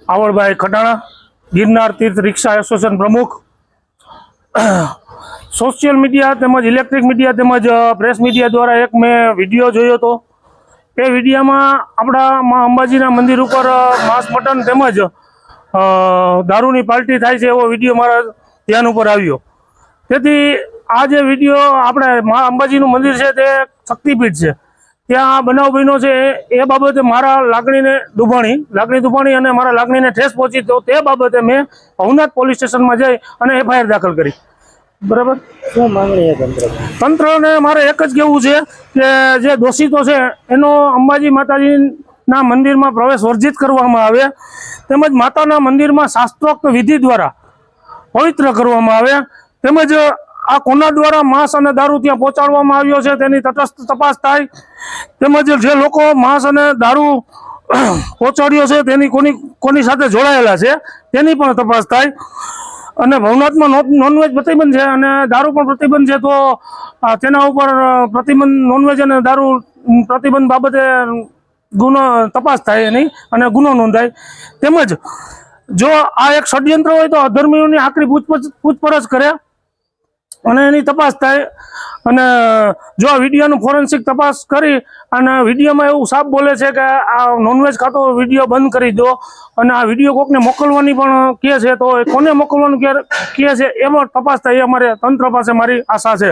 आवड़भाई खटाणा, गिरनार तीर्थ rickshaw association प्रमुख। Social media तेमज इलेक्ट्रिक मीडिया तेमज प्रेस मीडिया द्वारा एक मैं विडियो जोयो तो ए विडियो में अपना माँ अंबाजीना मंदिर पर मांस मटन तेमज दारूनी पार्टी थाय छे एवो विडियो मारा ध्यान पर आव्यो। तेथी आ जे विडियो आपणे माँ अंबाजीनुं मंदिर छे ते शक्तिपीठ छे, त्यां बनाव बन्यो छे ए बाबते मारा लागणीने दुभाणी अने मारा लागणीने ठेस पहोंची तो ते बाबते मैं भवनाथ पोलीस स्टेशन में जई अने एफआईआर दाखल करी। बराबर શું માંગણી છે तंत्रने मारे एक ज कहेवुं छे के जे दोषितो छे एनो अंबाजी माताजीना मंदिरमां प्रवेश वर्जित करवामां आवे, तेमज माताना मंदिरमां शास्त्रोक्त विधि द्वारा पवित्र करवामां आवे, तेमज आ कोना द्वारा मांस अने दारू त्यां पहोंचाडवामां आव्यो छे तेनी तटस्थ तपास थाय, तेमज जे लोको मांस अने दारू पहोंचाड्यो छे तेनी कोनी साथे जोडाયેલા છે તેની પણ તપાસ થાય। અને ભવનાથમાં નોનવેજ પ્રતિબંધ છે અને દારૂ પણ પ્રતિબંધ છે, તો તેના ઉપર પ્રતિબંધ નોનવેજ અને દારૂ પ્રતિબંધ બાબતે ગુનો તપાસ થાય એની અને ગુનો નોંધાય। તેમજ જો આ એક ષડયંત્ર હોય તો અધર્મીઓની આકરી પૂછપરછ કરે અને એની તપાસ થાય। અને જો આ વિડીયોનું ફોરેન્સિક તપાસ કરી અને વિડીયોમાં એવું સાફ બોલે છે કે આ નોનવેજ ખાતો વિડીયો બંધ કરી દો અને આ વિડીયો કોકને મોકલવાની પણ કહે છે, તો કોને મોકલવાનું કહે છે એમાં તપાસ થાય એ અમારે તંત્ર પાસે મારી આશા છે।